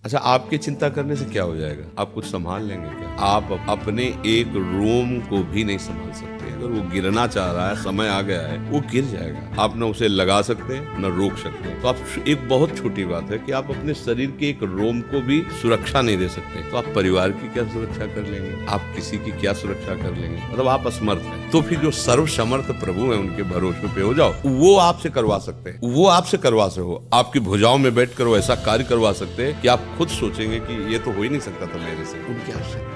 अच्छा, आपकी चिंता करने से क्या हो जाएगा? आप कुछ संभाल लेंगे क्या? आप अपने एक रोम को भी नहीं संभाल सकते। अगर वो गिरना चाह रहा है, समय आ गया है, वो गिर जाएगा। आप न उसे लगा सकते न रोक सकते। तो आप एक बहुत छोटी बात है कि आप अपने शरीर के एक रोम को भी सुरक्षा नहीं दे सकते, तो आप परिवार की क्या सुरक्षा कर लेंगे? आप किसी की क्या सुरक्षा कर लेंगे? मतलब आप असमर्थ हैं। तो फिर जो सर्वसमर्थ प्रभु है उनके भरोसे पे हो जाओ, वो आपसे करवा सकते हैं। वो आपसे करवा से हो, आपकी भुजाओं में बैठ कर वो ऐसा कार्य करवा सकते हैं कि आप खुद सोचेंगे कि ये तो हो ही नहीं सकता था मेरे से। उनके आश्रय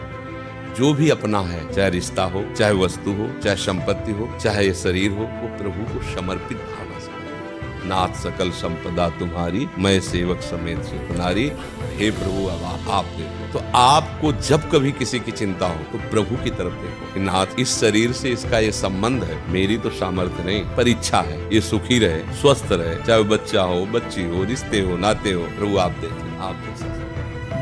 जो भी अपना है, चाहे रिश्ता हो, चाहे वस्तु हो, चाहे संपत्ति हो, चाहे ये शरीर हो, वो प्रभु को समर्पित भावना से। नाथ सकल संपदा तुम्हारी, मैं सेवक समेत सुनारी। हे प्रभु, अब आप देखो। तो आपको जब कभी किसी की चिंता हो तो प्रभु की तरफ देखो कि नाथ, इस शरीर से इसका ये संबंध है, मेरी तो सामर्थ्य नहीं, पर इच्छा है ये सुखी रहे, स्वस्थ रहे, चाहे बच्चा हो, बच्ची हो, रिश्ते हो, नाते हो। प्रभु आप देखें, आप देख सकते।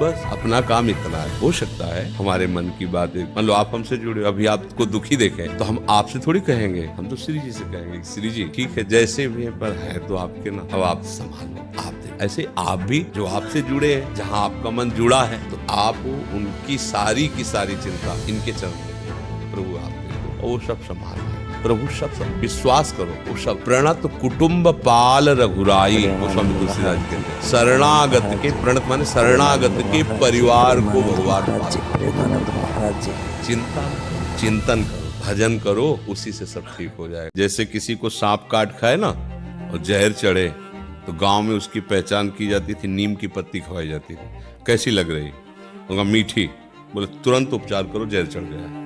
बस अपना काम इतना है। हो सकता है हमारे मन की बात, मान लो आप हमसे जुड़े, अभी आपको दुखी देखें तो हम आपसे थोड़ी कहेंगे, हम तो श्री जी से कहेंगे, श्री जी ठीक है जैसे भी है, पर है तो आपके ना, अब आप संभाल लो, आप देखें। ऐसे आप भी जो आपसे जुड़े हैं, जहाँ आपका मन जुड़ा है, तो आप उनकी सारी की सारी चिंता इनके चरणों में, प्रभु आप देखो, और वो सब संभाल। प्रभु सब विश्वास करो, वो सब प्रणत कुटुंब पाल रघुराई, वो स्वामी तुलसीदास जी कहते हैं। शरणागत के, प्रणत माने शरणागत के परिवार को भगवान चिंतन करो, भजन करो, उसी से सब ठीक हो जाएगा। जैसे किसी को सांप काट खाए ना और जहर चढ़े, तो गांव में उसकी पहचान की जाती थी, नीम की पत्ती खवाई जाती थी। कैसी लग रही? उनका मीठी, बोले तुरंत उपचार करो, जहर चढ़ गया।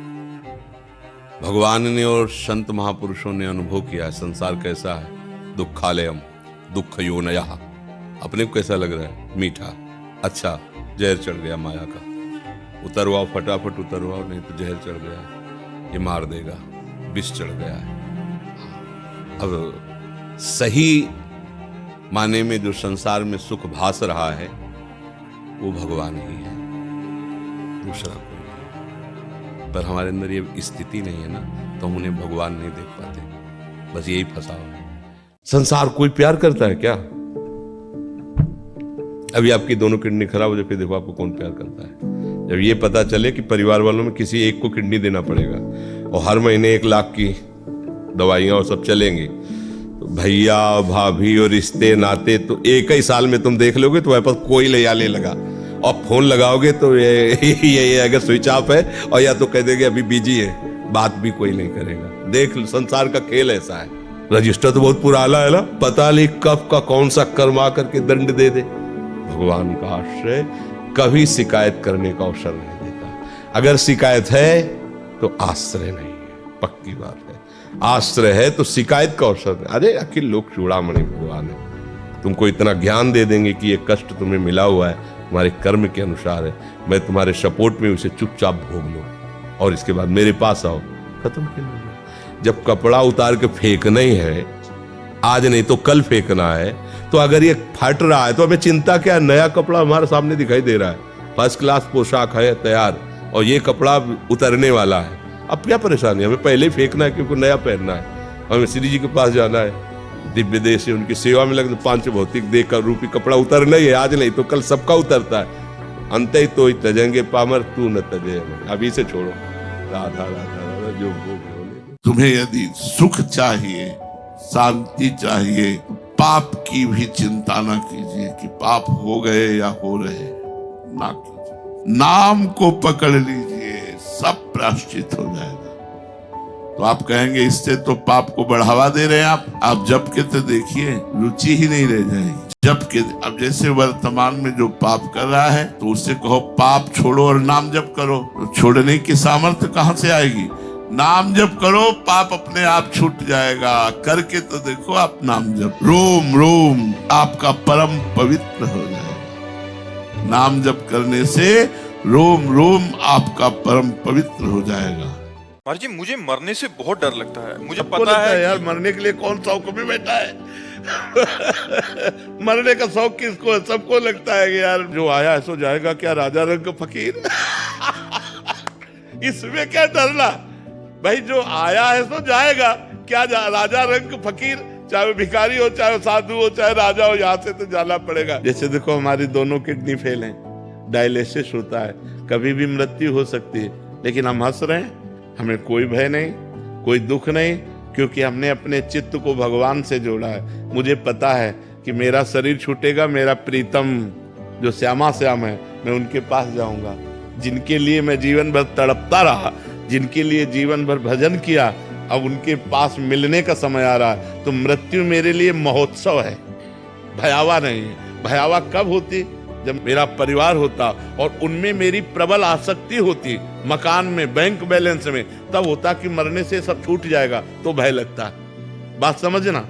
भगवान ने और संत महापुरुषों ने अनुभव किया है संसार कैसा है। दुखालयम, दुख योनयः। अपने को कैसा लग रहा है? मीठा। अच्छा, जहर चढ़ गया माया का, उतरवाओ, फटाफट उतरवाओ, नहीं तो जहर चढ़ गया, ये मार देगा, विष चढ़ गया है। अब सही माने में जो संसार में सुख भास रहा है वो भगवान ही है, दूसरा कोई। पर हमारे अंदर ये स्थिति नहीं है ना, तो हम उन्हें भगवान नहीं देख पाते। बस यही फंसा है। संसार कोई प्यार करता है क्या? अभी आपकी दोनों किडनी खराब हो जाए, फिर देखो आपको कौन प्यार करता है। जब ये पता चले कि परिवार वालों में किसी एक को किडनी देना पड़ेगा और हर महीने 1 लाख की दवाइयां और सब चलेंगी, तो भैया भाभी और रिश्ते नाते तो एक ही साल में तुम देख लोगे तो वहां पर कोई ले आने लगा, और फोन लगाओगे तो ये अगर स्विच ऑफ है, और या तो कह देंगे अभी बिजी है, बात भी कोई नहीं करेगा। देख, संसार का खेल ऐसा है। रजिस्टर तो बहुत पुराना है ना, पता नहीं कब का कौन सा कर्मा करके दंड दे दे। भगवान का आश्रय कभी शिकायत करने का अवसर नहीं देता। अगर शिकायत है तो आश्रय नहीं है, पक्की बात है। आश्रय है तो शिकायत का अवसर है। अरे अखिल लोक चूड़ामणि भगवान है, तुमको इतना ज्ञान दे देंगे कि ये कष्ट तुम्हें मिला हुआ है, तुम्हारे कर्म के अनुसार है, मैं तुम्हारे सपोर्ट में उसे चुपचाप भोग लो और इसके बाद मेरे पास आओ, खत्म क्यों होगा? जब कपड़ा उतार के फेंकना ही है, आज नहीं तो कल फेंकना है, तो अगर ये फट रहा है तो हमें चिंता क्या? नया कपड़ा हमारे सामने दिखाई दे रहा है, फर्स्ट क्लास पोशाक है तैयार, और ये कपड़ा उतरने वाला है। अब क्या परेशानी? हमें पहले ही फेंकना है क्योंकि नया पहनना है। हमें श्री जी के पास जाना है, दिव्य देश से उनकी सेवा में लगे, 5 भौतिक देह का रूपी कपड़ा उतरना ही है, आज नहीं तो कल सबका उतरता है। अंत ही तो तजेंगे पामर, तू न तजे। अभी से छोड़ो, राधा राधा राधा जो भोग। तुम्हें यदि सुख चाहिए, शांति चाहिए, पाप की भी चिंता ना कीजिए कि पाप हो गए या हो रहे, ना कीजिए। नाम को पकड़ लीजिए, सब प्रायश्चित हो जाएगा। तो आप कहेंगे इससे तो पाप को बढ़ावा दे रहे हैं आप जप के तो देखिए, रुचि ही नहीं रह जाएगी जप के। अब जैसे वर्तमान में जो पाप कर रहा है, तो उससे कहो पाप छोड़ो और नाम जप करो, तो छोड़ने की सामर्थ्य कहां से आएगी? नाम जप करो, पाप अपने आप छूट जाएगा। करके तो देखो आप नाम जप, रोम रोम आपका परम पवित्र हो जाएगा। नाम जप करने से रोम रोम आपका परम पवित्र हो जाएगा। महाराज जी, मुझे मरने से बहुत डर लगता है। मुझे पता है यार, मरने के लिए कौन शौक में बैठा है? मरने का शौक किसको है? सबको लगता है कि यार जो आया है सो जाएगा। क्या राजा रंग फकीर? इसमें क्या डरना भाई, जो आया है सो जाएगा। क्या राजा रंग फकीर, चाहे भिखारी हो, चाहे साधु हो, चाहे राजा हो, यहाँ से तो जाना पड़ेगा। जैसे देखो हमारी दोनों किडनी फेल हैं, डायलिसिस होता है, कभी भी मृत्यु हो सकती है, लेकिन हम हंस रहे हैं, हमें कोई भय नहीं, कोई दुख नहीं, क्योंकि हमने अपने चित्त को भगवान से जोड़ा है। मुझे पता है कि मेरा शरीर छूटेगा, मेरा प्रीतम जो श्यामा श्याम है, मैं उनके पास जाऊंगा। जिनके लिए मैं जीवन भर तड़पता रहा, जिनके लिए जीवन भर भजन किया, अब उनके पास मिलने का समय आ रहा है। तो मृत्यु मेरे लिए महोत्सव है, भयावह नहीं है। भयावह कब होती? जब मेरा परिवार होता और उनमें मेरी प्रबल आसक्ति होती, मकान में, बैंक बैलेंस में, तब होता कि मरने से सब छूट जाएगा, तो भय लगता है। बात समझना।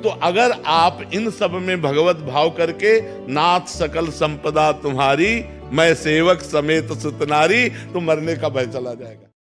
तो अगर आप इन सब में भगवत भाव करके, नाथ सकल संपदा तुम्हारी, मैं सेवक समेत सुतनारी, तो मरने का भय चला जाएगा।